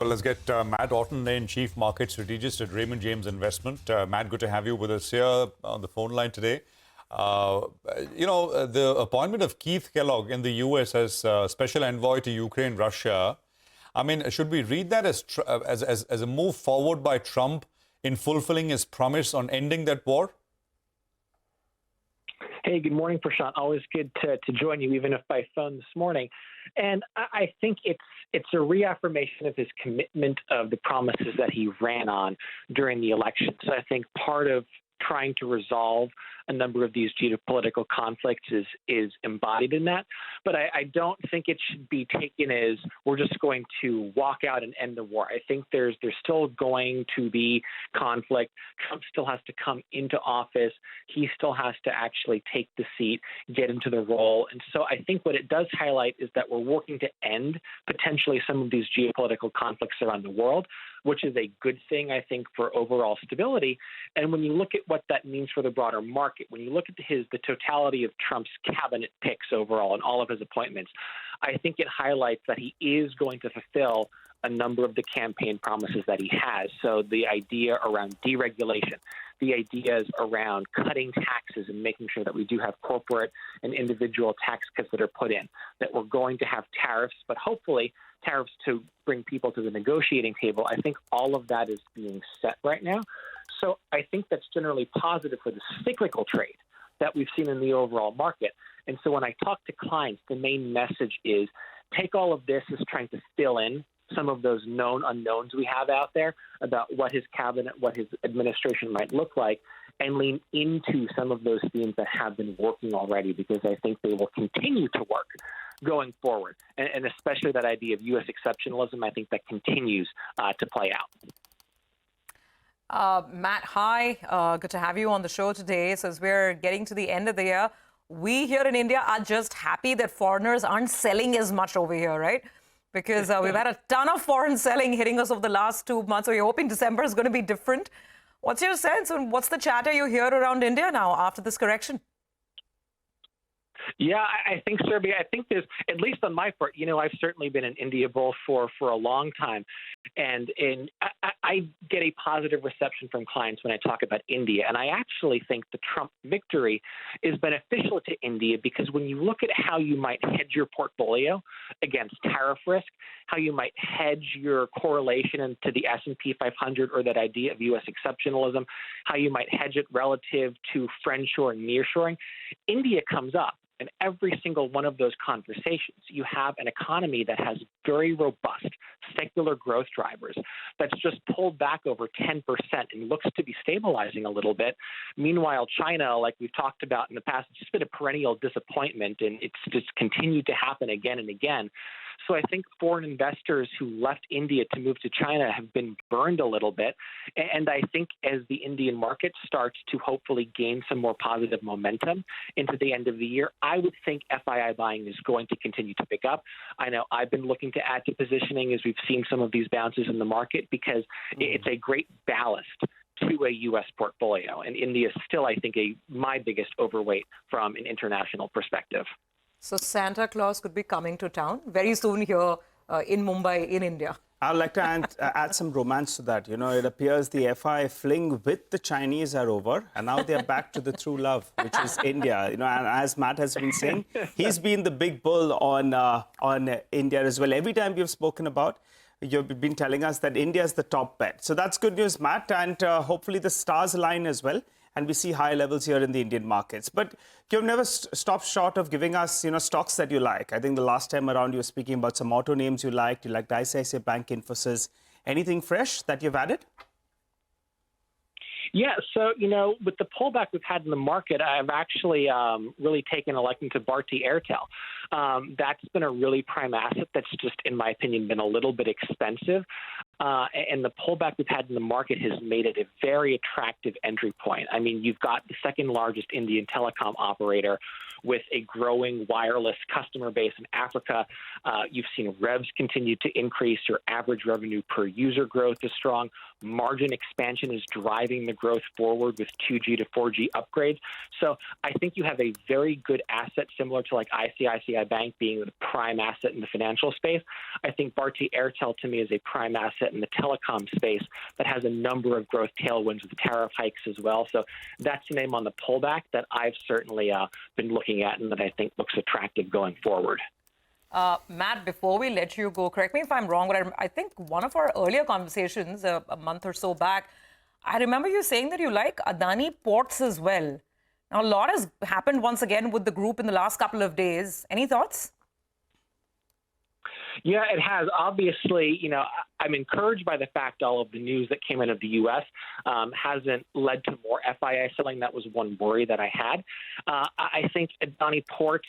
Well, let's get Matt Orton in, Chief Market Strategist at Raymond James Investment. Matt, good to have you with us here on the phone line today. The appointment of Keith Kellogg in the U.S. as Special Envoy to Ukraine, Russia, I mean, should we read that as a move forward by Trump in fulfilling his promise on ending that war? Hey, good morning, Prashant. Always good to join you, even if by phone this morning. And I think it's a reaffirmation of his commitment of the promises that he ran on during the election. So I think part of trying to resolve a number of these geopolitical conflicts is embodied in that. But I don't think it should be taken as we're just going to walk out and end the war. I think there's still going to be conflict. Trump still has to come into office. He still has to actually take the seat, get into the role. And so I think what it does highlight is that we're working to end potentially some of these geopolitical conflicts around the world, which is a good thing, I think, for overall stability. And when you look at what that means for the broader market, when you look at the totality of Trump's cabinet picks overall and all of his appointments, I think it highlights that he is going to fulfill a number of the campaign promises that he has. So the idea around deregulation, the ideas around cutting taxes and making sure that we do have corporate and individual tax cuts that are put in, that we're going to have tariffs, but hopefully tariffs to bring people to the negotiating table. I think all of that is being set right now. So I think that's generally positive for the cyclical trade that we've seen in the overall market. And so when I talk to clients, the main message is take all of this as trying to fill in some of those known unknowns we have out there about what his cabinet, what his administration might look like, and lean into some of those themes that have been working already, because I think they will continue to work going forward. And especially that idea of U.S. exceptionalism, I think that continues to play out. Matt, hi. Good to have you on the show today. So as we're getting to the end of the year, we here in India are just happy that foreigners aren't selling as much over here, right? Because we've had a ton of foreign selling hitting us over the last 2 months. So you're hoping December is going to be different. What's your sense and what's the chatter you hear around India now after this correction? Yeah, I think, Surabhi, I think there's, at least on my part, I've certainly been an India bull for a long time. And I get a positive reception from clients when I talk about India. And I actually think the Trump victory is beneficial to India, because when you look at how you might hedge your portfolio against tariff risk, how you might hedge your correlation into the S&P 500 or that idea of U.S. exceptionalism, how you might hedge it relative to friendshoring, nearshoring, India comes up. In every single one of those conversations, you have an economy that has very robust secular growth drivers that's just pulled back over 10% and looks to be stabilizing a little bit. Meanwhile, China, like we've talked about in the past, it's just been a perennial disappointment, and it's just continued to happen again and again. So I think foreign investors who left India to move to China have been burned a little bit. And I think as the Indian market starts to hopefully gain some more positive momentum into the end of the year, I would think FII buying is going to continue to pick up. I know I've been looking to add to positioning as we've seen some of these bounces in the market, because it's a great ballast to a U.S. portfolio. And India is still, I think, my biggest overweight from an international perspective. So Santa Claus could be coming to town very soon here in Mumbai, in India. I'd like to add some romance to that. It appears the FI fling with the Chinese are over, and now they're back to the true love, which is India. And as Matt has been saying, he's been the big bull on India as well. Every time we've spoken about, you've been telling us that India is the top bet. So that's good news, Matt, and hopefully the stars align as well, and we see high levels here in the Indian markets. But you've never stopped short of giving us, stocks that you like. I think the last time around you were speaking about some auto names you liked. You liked ICICI Bank, Invst. Anything fresh that you've added? Yeah, so, with the pullback we've had in the market, I've actually really taken a liking to Bharti Airtel. That's been a really prime asset that's just, in my opinion, been a little bit expensive. And the pullback we've had in the market has made it a very attractive entry point. I mean, you've got the second largest Indian telecom operator with a growing wireless customer base in Africa. You've seen revs continue to increase. Your average revenue per user growth is strong. Margin expansion is driving the growth forward with 2G to 4G upgrades. So I think you have a very good asset similar to like ICICI Bank being the prime asset in the financial space. I think Bharti Airtel to me is a prime asset in the telecom space that has a number of growth tailwinds with tariff hikes as well. So that's the name on the pullback that I've certainly been looking at and that I think looks attractive going forward. Matt, before we let you go, correct me if I'm wrong, but I think one of our earlier conversations a month or so back, I remember you saying that you like Adani Ports as well. Now, a lot has happened once again with the group in the last couple of days. Any thoughts? Yeah, it has. Obviously, I'm encouraged by the fact all of the news that came out of the U.S. Hasn't led to more FII selling. That was one worry that I had. I think Adani Ports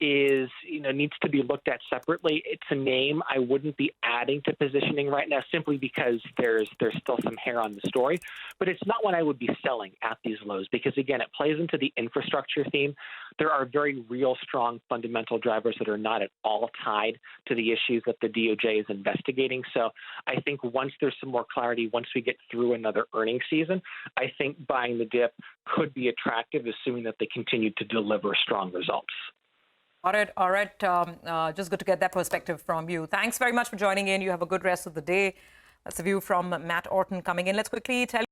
needs to be looked at separately. It's a name I wouldn't be adding to positioning right now simply because there's still some hair on the story. But it's not one I would be selling at these lows because, again, it plays into the infrastructure theme. There are very real strong fundamental drivers that are not at all tied to the issues that the DOJ is investigating. So I think once there's some more clarity, once we get through another earnings season, I think buying the dip could be attractive, assuming that they continue to deliver strong results. All right. Just good to get that perspective from you. Thanks very much for joining in. You have a good rest of the day. That's a view from Matt Orton coming in. Let's quickly tell you